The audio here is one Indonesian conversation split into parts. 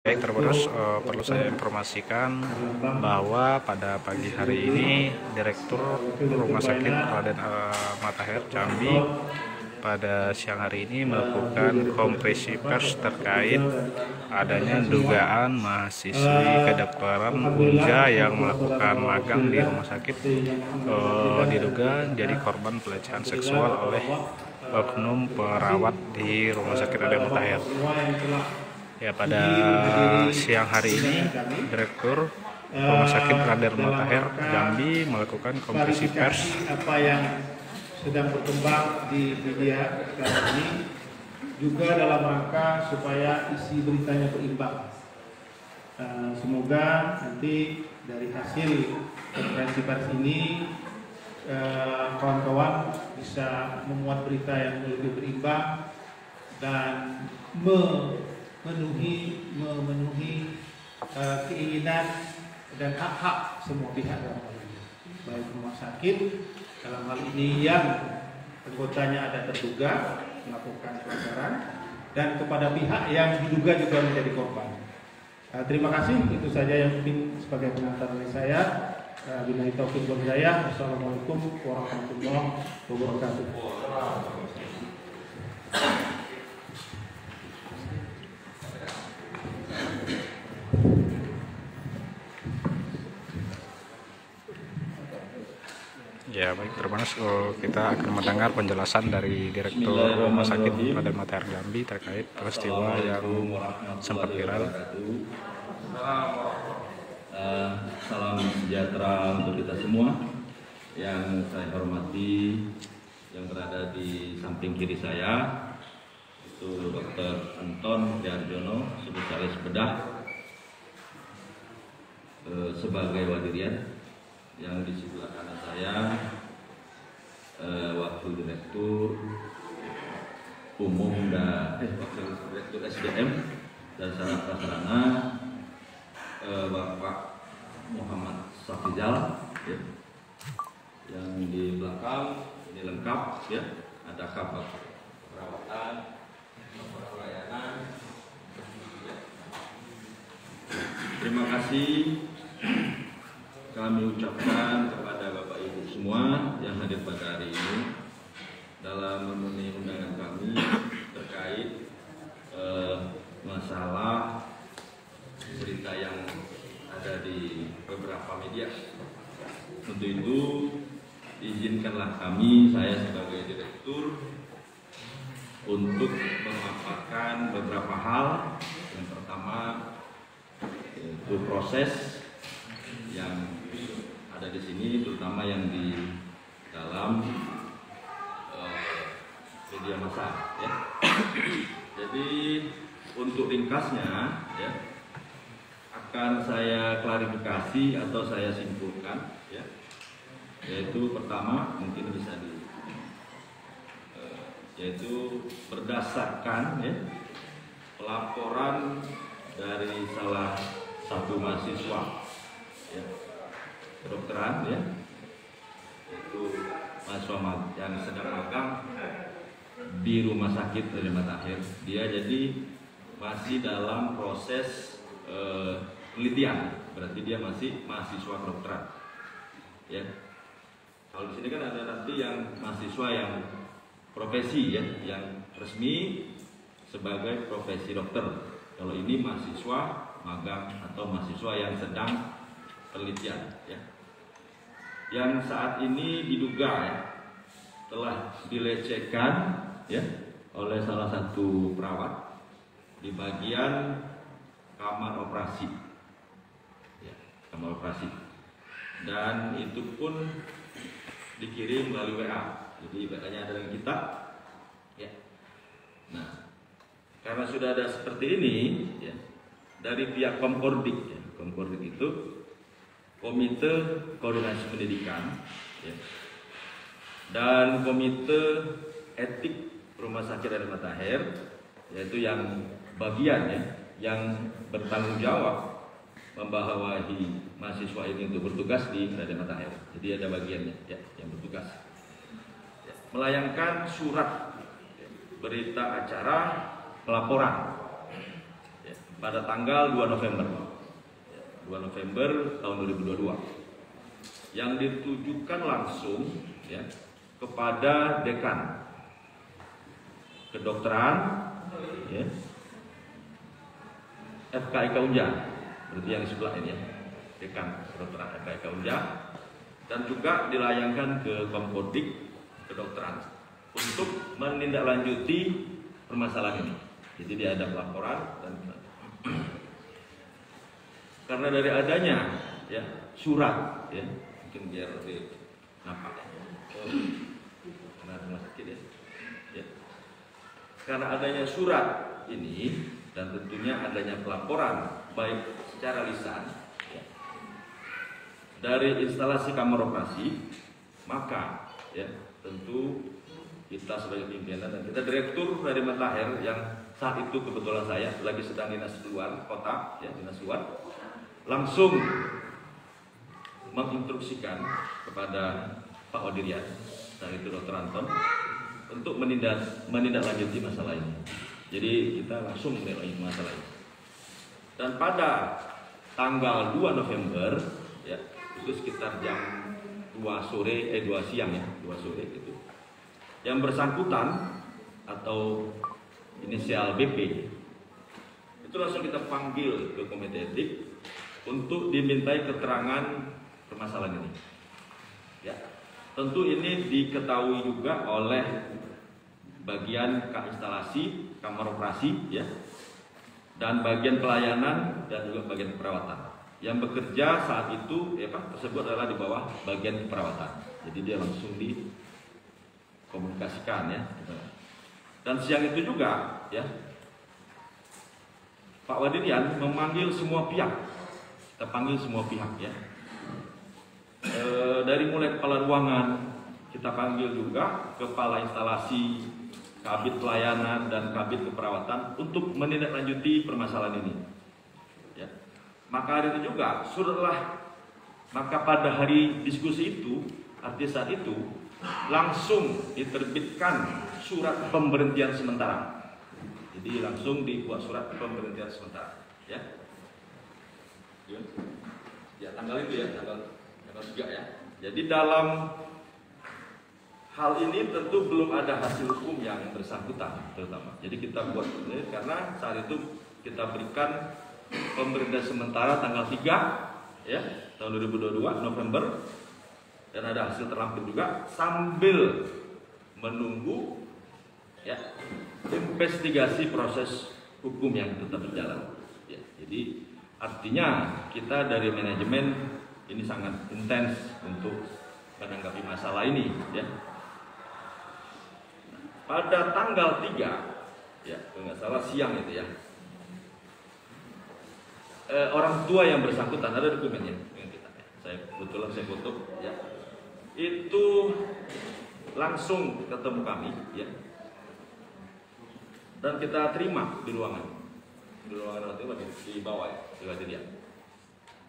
Baik, terus perlu saya informasikan bahwa pada pagi hari ini Direktur Rumah Sakit Raden Matahir Jambi pada siang hari ini melakukan konferensi pers terkait adanya dugaan mahasiswi kedokteran Unja yang melakukan magang di rumah sakit diduga jadi korban pelecehan seksual oleh oknum perawat di Rumah Sakit Raden Matahir. Ya, pada siang hari ini Direktur Rumah Sakit Raden Matahir Jambi melakukan konferensi pers apa yang sedang berkembang di media sekarang ini juga dalam rangka supaya isi beritanya berimbang. Semoga nanti dari hasil konferensi pers ini kawan-kawan bisa memuat berita yang lebih berimbang dan memenuhi keinginan dan hak-hak semua pihak dalam hal ini, baik rumah sakit dalam hal ini yang anggotanya ada terduga melakukan pelanggaran dan kepada pihak yang diduga juga menjadi korban. Terima kasih, itu saja yang penting sebagai pengantar dari saya. Billahi taufiq wal hidayah. Wassalamualaikum warahmatullahi wabarakatuh. Ya, baik, terus kita akan mendengar penjelasan dari Direktur Rumah Sakit Raden Matahir Jambi terkait peristiwa yang sempat viral. Salam sejahtera untuk kita semua. Yang saya hormati, yang berada di samping kiri saya itu Dr. Anton Diarjono, spesialis bedah sebagai wadirian. Yang di sebelah kanan saya Wakil Direktur Umum dan Wakil Direktur SDM dan Sarana Prasarana Bapak Muhammad Safizal, ya. Yang di belakang ini lengkap, ya, ada kabak perawatan, kabak pelayanan, ya. Terima kasih kami ucapkan kepada Bapak Ibu semua yang hadir pada hari ini dalam memenuhi undangan kami terkait masalah berita yang ada di beberapa media. Untuk itu izinkanlah kami, saya sebagai direktur, untuk memaparkan beberapa hal. Yang pertama yaitu proses yang ada di sini, terutama yang di dalam media massa, ya. Jadi untuk ringkasnya, ya, akan saya klarifikasi atau saya simpulkan, ya, yaitu pertama mungkin bisa yaitu berdasarkan, ya, pelaporan dari salah satu mahasiswa, ya, kedokteran, ya, itu mahasiswa yang sedang magang di Rumah Sakit Raden Matahir. Dia jadi masih dalam proses penelitian, berarti dia masih mahasiswa kedokteran, ya. Kalau di sini kan ada nanti yang mahasiswa yang profesi, ya, yang resmi sebagai profesi dokter. Kalau ini mahasiswa magang atau mahasiswa yang sedang penelitian, ya, yang saat ini diduga, ya, telah dilecehkan, ya, oleh salah satu perawat di bagian kamar operasi, ya, kamar operasi, dan itu pun dikirim melalui WA. Jadi WA-nya ada dengan kita, ya. Nah, karena sudah ada seperti ini, ya, dari pihak Komkordik, ya, Komkordik itu Komite Koordinasi Pendidikan, ya, dan Komite Etik Rumah Sakit Raden Matahir, yaitu yang bagian, ya, yang bertanggung jawab membawahi mahasiswa ini untuk bertugas di Raden Matahir. Jadi ada bagiannya, ya, yang bertugas, ya, melayangkan surat, ya, berita acara pelaporan, ya, pada tanggal 2 November 2 November tahun 2022 yang ditujukan langsung ya kepada Dekan Kedokteran ya, FKIK Unja, berarti yang di sebelah ini ya, Dekan Kedokteran FKIK Unja, dan juga dilayangkan ke Kompodik Kedokteran untuk menindaklanjuti permasalahan ini. Jadi dia ada laporan dan karena dari adanya ya surat ya, mungkin biar lebih nampak ya. Karena rumah sakit ya. Karena adanya surat ini dan tentunya adanya pelaporan baik secara lisan ya, dari instalasi kamar operasi, maka ya tentu kita sebagai pimpinan dan kita direktur dari Mataher yang saat itu kebetulan saya lagi sedang dinas luar kota ya, dinas luar, langsung menginstruksikan kepada Pak Wadirian dan itu Dr. Anton untuk menindaklanjuti masalah ini. Jadi kita langsung menindaklanjuti masalah ini. Dan pada tanggal 2 November ya, itu sekitar jam 2 siang ya, 2 sore itu. Yang bersangkutan atau inisial BP itu langsung kita panggil ke komite etik untuk dimintai keterangan permasalahan ini. Ya, tentu ini diketahui juga oleh bagian instalasi, kamar operasi, ya, dan bagian pelayanan dan juga bagian perawatan. Yang bekerja saat itu, ya Pak, tersebut adalah di bawah bagian perawatan. Jadi dia langsung dikomunikasikan, ya. Dan siang itu juga, ya, Pak Wadirian memanggil semua pihak. Kita panggil semua pihak, ya. Dari mulai kepala ruangan, kita panggil juga kepala instalasi, kabit pelayanan dan kabit keperawatan untuk menindaklanjuti permasalahan ini. Ya. Maka hari itu juga maka pada hari diskusi itu, artinya saat itu langsung diterbitkan surat pemberhentian sementara. Jadi langsung dibuat surat pemberhentian sementara. Ya. Ya tanggal itu ya, tanggal 3 ya. Jadi dalam hal ini tentu belum ada hasil hukum yang bersangkutan terutama. Jadi kita buat ini karena saat itu kita berikan pemberhentian sementara tanggal 3 ya, tahun 2022 November, dan ada hasil terlampir juga sambil menunggu ya investigasi proses hukum yang tetap berjalan. Ya, jadi artinya kita dari manajemen ini sangat intens untuk menanggapi masalah ini ya. Pada tanggal 3 ya, kalau nggak salah siang itu ya, orang tua yang bersangkutan, ada dokumennya saya kebetulan saya foto ya, itu langsung ketemu kami ya, dan kita terima di ruangan waktu di bawah ya, di Wadirian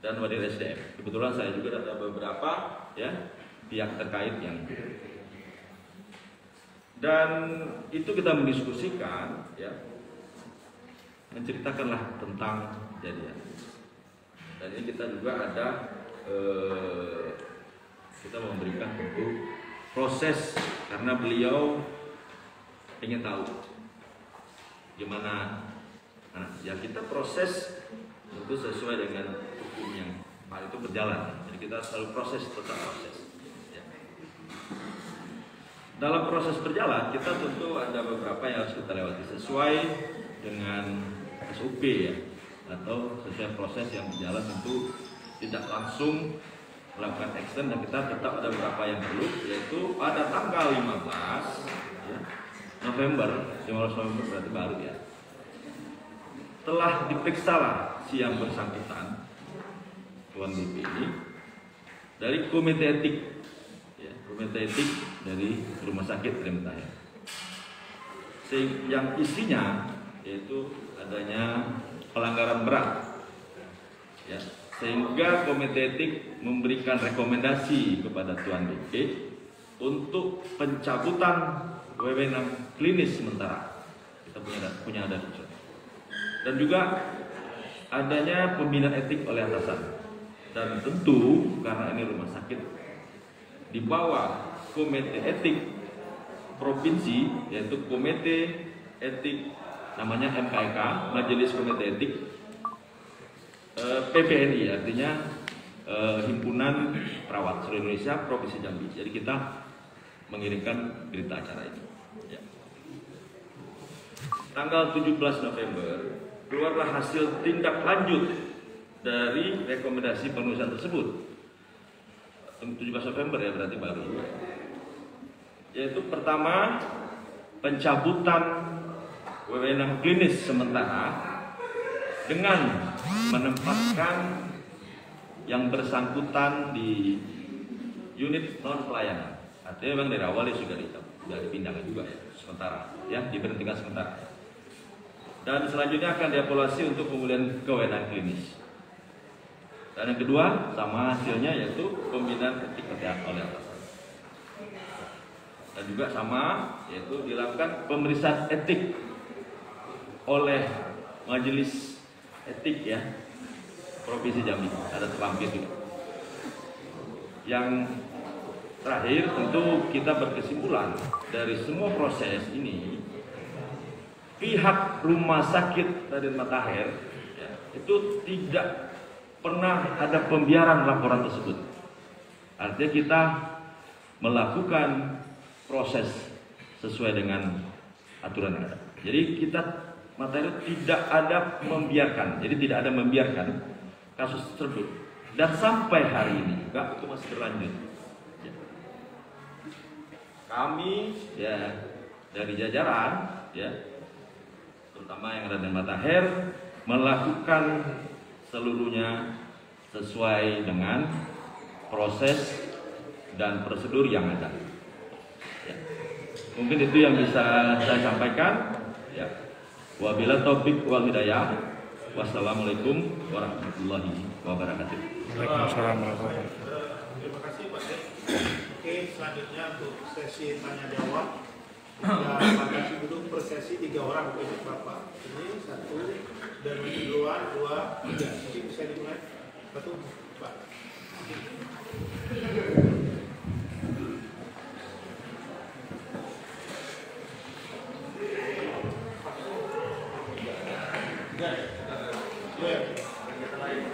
dan Wadirian SDM. Kebetulan saya juga ada beberapa ya pihak terkait yang, dan itu kita mendiskusikan ya, menceritakanlah tentang kejadian. Dan ini kita juga ada kita memberikan tentu proses karena beliau ingin tahu gimana ya, kita proses tentu sesuai dengan hukum yang hal itu berjalan. Jadi kita selalu proses, tetap proses. Dalam proses berjalan, kita tentu ada beberapa yang harus kita lewati sesuai dengan SOP ya, atau sesuai proses yang berjalan. Tentu tidak langsung melakukan action, dan kita tetap ada beberapa yang perlu, yaitu pada tanggal 15 ya, November berarti baru ya, telah diperiksalah si yang bersangkutan, Tuan BP ini, dari komite etik ya, komite etik dari rumah sakit Mataher, yang isinya yaitu adanya pelanggaran berat ya, sehingga komite etik memberikan rekomendasi kepada Tuan BP untuk pencabutan wewenang klinis sementara. Kita punya ada dan juga adanya pembinaan etik oleh atasan. Dan tentu karena ini rumah sakit di bawah komite etik provinsi, yaitu komite etik namanya MKEK, Majelis Komite Etik PPNI, artinya Himpunan Perawat Seluruh Indonesia Provinsi Jambi. Jadi kita mengirimkan berita acara ini. Ya. Tanggal 17 November keluarlah hasil tindak lanjut dari rekomendasi penulisan tersebut. 17 November ya, berarti baru. Yaitu pertama, pencabutan wewenang klinis sementara dengan menempatkan yang bersangkutan di unit non pelayanan. Artinya memang dari awal sudah dipindahkan juga ya, sementara ya, diberhentikan sementara. Dan selanjutnya akan dievaluasi untuk pemulihan kewenangan klinis. Dan yang kedua sama hasilnya, yaitu pembinaan etik oleh atasan. Dan juga sama, yaitu dilakukan pemeriksaan etik oleh Majelis Etik ya Provinsi Jambi, ada terlampir juga. Yang terakhir tentu kita berkesimpulan dari semua proses ini, pihak Rumah Sakit Raden Matahir ya, itu tidak pernah ada pembiaran laporan tersebut. Artinya kita melakukan proses sesuai dengan aturan yang ada. Jadi kita Matahir tidak ada membiarkan, jadi tidak ada membiarkan kasus tersebut. Dan sampai hari ini juga itu masih berlanjut. Ya. Kami ya dari jajaran ya, terutama yang Raden Matahir, melakukan seluruhnya sesuai dengan proses dan prosedur yang ada. Ya. Mungkin itu yang bisa saya sampaikan. Ya. Wabillahi taufiq wal hidayah. Wassalamualaikum warahmatullahi wabarakatuh. Waalaikumsalam warahmatullahi wabarakatuh. Terima kasih Pak Dek. Oke, selanjutnya untuk sesi tanya jawab. Kita batasi dulu per sesi 3 orang untuk Bapak. Ini 1 dan duluan 2, 3. Jadi bisa dimulai. Betul, Pak.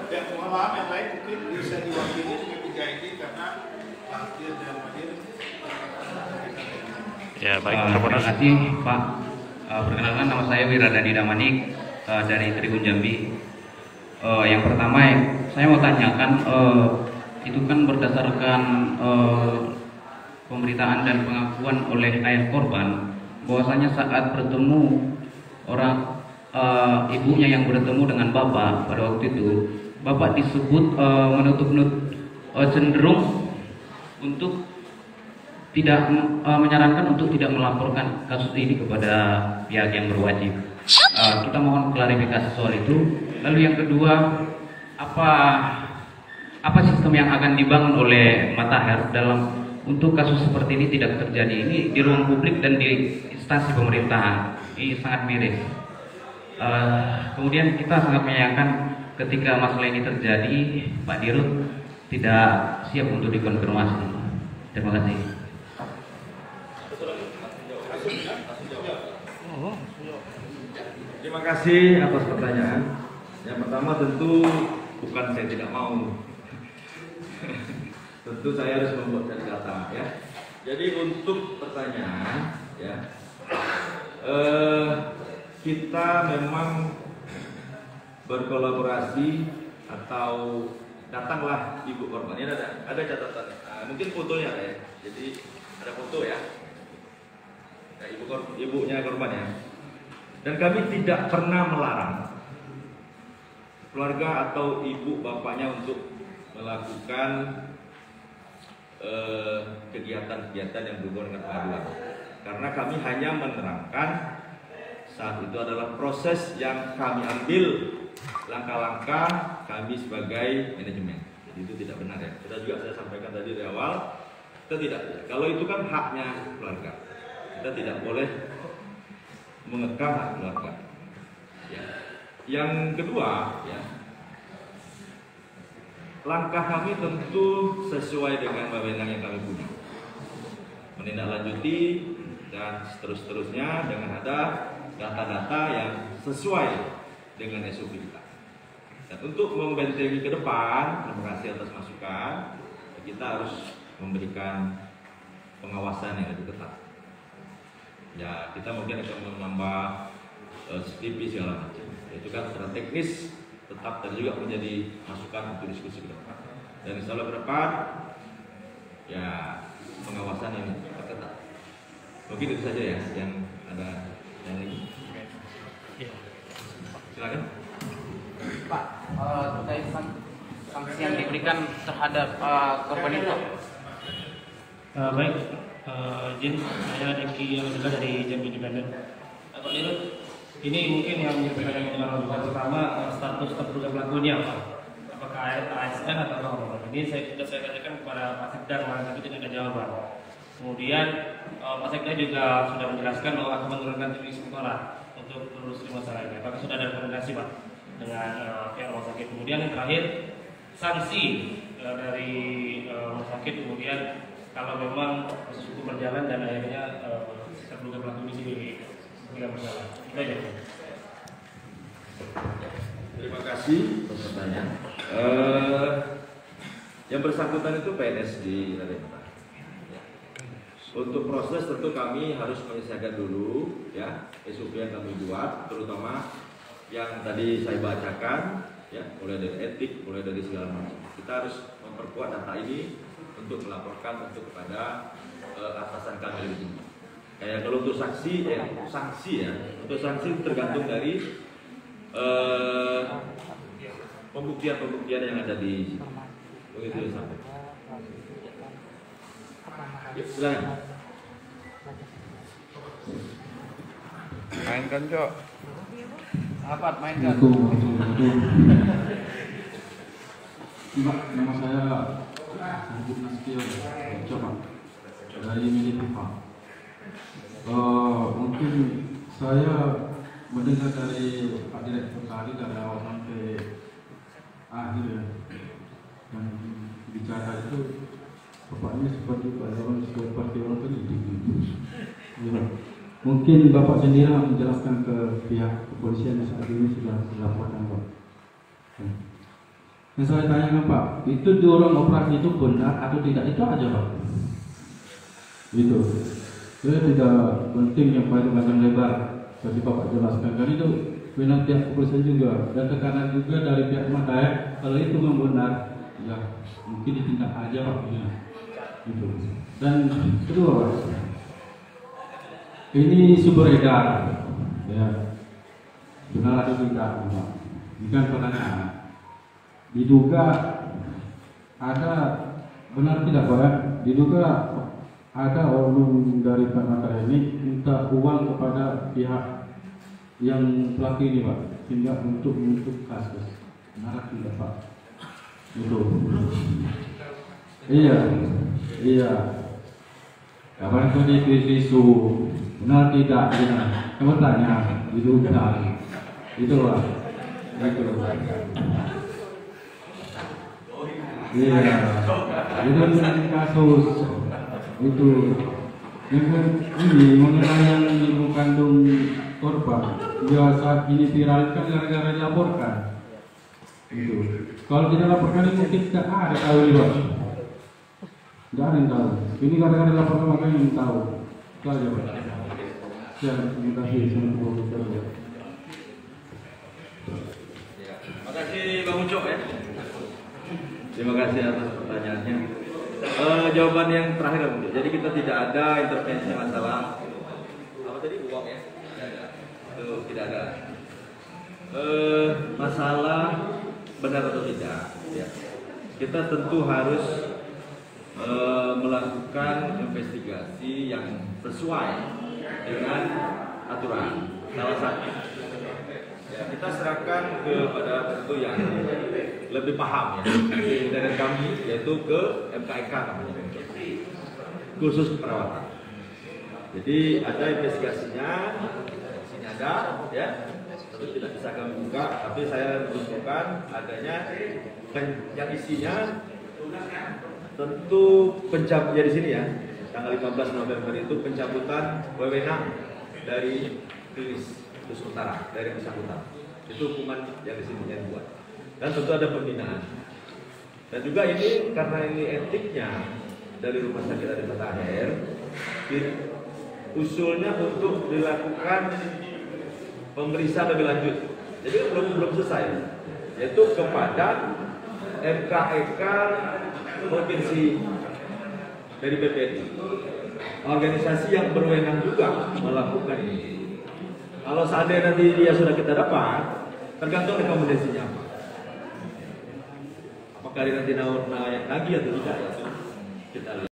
Ya, mohon maaf yang lain mungkin bisa diwakili dengan 3 ini karena Fakir dan Madir. Ya baik, terima kasih Pak. Perkenalkan, nama saya Wiradani Damanik dari Tribun Jambi. Yang pertama saya mau tanyakan, itu kan berdasarkan pemberitaan dan pengakuan oleh ayah korban bahwasanya saat bertemu orang ibunya yang bertemu dengan bapak pada waktu itu, bapak disebut cenderung untuk tidak menyarankan untuk tidak melaporkan kasus ini kepada pihak yang berwajib. Kita mohon klarifikasi soal itu. Lalu yang kedua, apa sistem yang akan dibangun oleh Matahir dalam untuk kasus seperti ini tidak terjadi ini di ruang publik dan di instansi pemerintahan? Ini sangat miris. Kemudian kita sangat menyayangkan ketika masalah ini terjadi, Pak Dirut tidak siap untuk dikonfirmasi. Terima kasih. Terima kasih atas pertanyaan. Yang pertama tentu bukan saya tidak mau. Tentu saya harus membuat data ya. Jadi untuk pertanyaan ya, kita memang berkolaborasi atau datanglah ibu korban. Ini ada catatan. Mungkin fotonya ya. Jadi ada foto ya. Nah, ibunya korban ya. Dan kami tidak pernah melarang keluarga atau ibu bapaknya untuk melakukan kegiatan-kegiatan yang berhubungan dengan pengaduan. Karena kami hanya menerangkan saat itu adalah proses yang kami ambil, langkah-langkah kami sebagai manajemen. Jadi itu tidak benar ya. Kita juga saya sampaikan tadi dari awal, kita tidak. Kalau itu kan haknya keluarga, kita tidak boleh mengekang hak keluarga. Ya. Yang kedua, ya, langkah kami tentu sesuai dengan wewenang yang kami punya, menindaklanjuti dan seterusnya dengan ada data-data yang sesuai dengan SOP kita. Dan untuk membentengi ke depan, terima kasih atas masukan, kita harus memberikan pengawasan yang lebih ketat. Ya, kita mungkin akan menambah CCTV segala macam. Itu kan secara teknis tetap dan juga menjadi masukan untuk diskusi ke depan. Dan insya Allah ke depan, ya pengawasan yang ketat. Mungkin itu saja ya yang ada yang lain. Silakan. Pak, terkait sanksi yang diberikan terhadap korban itu. Baik, izin saya Deki yang juga dari Jambi Independen. Pak Dirut, ini mungkin yang menjadi pertanyaan pertama status terduga pelakunya, Pak. Apakah ASN atau non? Ini saya tanyakan kepada Pak Sekda, tapi tidak ada jawaban. Kemudian Pak Sekda juga sudah menjelaskan bahwa akan menurunkan tim inspektorat untuk menelusuri masalah ini. Apakah sudah ada komunikasi Pak dengan pihak rumah sakit? Kemudian yang terakhir, sanksi dari rumah sakit kemudian kalau memang proses hukum berjalan dan akhirnya terduga pelaku ini tidak berjalan. Itu aja. Terima kasih atas pertanyaan. Yang bersangkutan itu PNS di Raden Matahir. Untuk proses tentu kami harus menyelesaikan dulu ya SOP yang kami buat, terutama yang tadi saya bacakan ya, mulai dari etik, mulai dari segala macam. Kita harus memperkuat data ini untuk melaporkan untuk kepada atasan kami lebih tinggi. Kayak kalau untuk sanksi ya, untuk sanksi tergantung dari pembuktian yang ada di situ. Begitu ya sampai. Ya, silakan. Mainkan, Cok. Apa mainkan? Mbak, nama saya Sanjib Nastio, coba dari Milipipa. Mungkin saya mendengar dari Pak Direktur tadi dari awal sampai akhir ya, dan bicara itu bapaknya seperti orang penyidik. Ya. Mungkin Bapak sendiri menjelaskan ke pihak kepolisian yang saat ini sudah dilaporkan Pak. Yang saya tanyakan Pak, itu diorang operasi itu benar atau tidak, itu aja Pak. Itu. Saya tidak penting yang panjang lebar. Tadi Bapak jelaskan, kan itu benar pihak kepolisian juga, dan tekanan juga dari pihak Matahir. Kalau itu memang benar, ya mungkin ditindak aja Pak. Ya. Gitu. Dan kedua Pak, ini sumber edar, ya benar atau tidak Pak? Ini kan pertanyaan. Diduga ada, benar tidak Pak? Diduga ada oknum dari Pak Matahir ini minta uang kepada pihak yang pelaku ini Pak, sehingga untuk kasus. Benar tidak Pak? Itu. Iya. Kapan itu isu benar tidak? Benar. Kamu tanya, diduga. Itu Pak. Itu. Iya. Itu kasus. Itu yang ini mengenai yang ibu kandung korban, ya saat ini viral kan gara-gara dilaporkan. Itu kalau tidak laporkan ini mungkin tidak ada tahu ini Pak, tidak ada yang tahu. Ini gara-gara dilaporkan makanya yang tahu. Itu aja Pak. Ya, terima kasih. Terima kasih Bang Ucok ya. Terima kasih atas pertanyaannya. Jawaban yang terakhir Bang Ucok. Jadi kita tidak ada intervensi masalah apa tadi uang ya? Itu tidak ada. Masalah benar atau tidak ya. Kita tentu harus melakukan investigasi yang sesuai dengan aturan. Salah satu ya, kita serahkan kepada tentu yang lebih paham ya dari kami, yaitu ke MKK namanya, khusus keperawatan. Jadi ada investigasinya ada, ya, tentu tidak bisa kami buka, tapi saya menunjukkan adanya yang isinya tentu pencabutan di sini ya, tanggal 15 November itu pencabutan wewenang dari Rilis Utara, dari bersangkutan. Itu hukuman yang di sini yang buat. Dan tentu ada pembinaan. Dan juga ini karena ini etiknya dari Rumah Sakit Raden Matahir Air, usulnya untuk dilakukan pemeriksaan lebih lanjut. Jadi belum selesai, yaitu kepada MKEK provinsi dari BPNI, organisasi yang berwenang juga melakukan ini. Kalau seandainya nanti dia sudah kita dapat, tergantung rekomendasinya apa. Apakah dia nanti naik lagi atau tidak, ya kita lihat.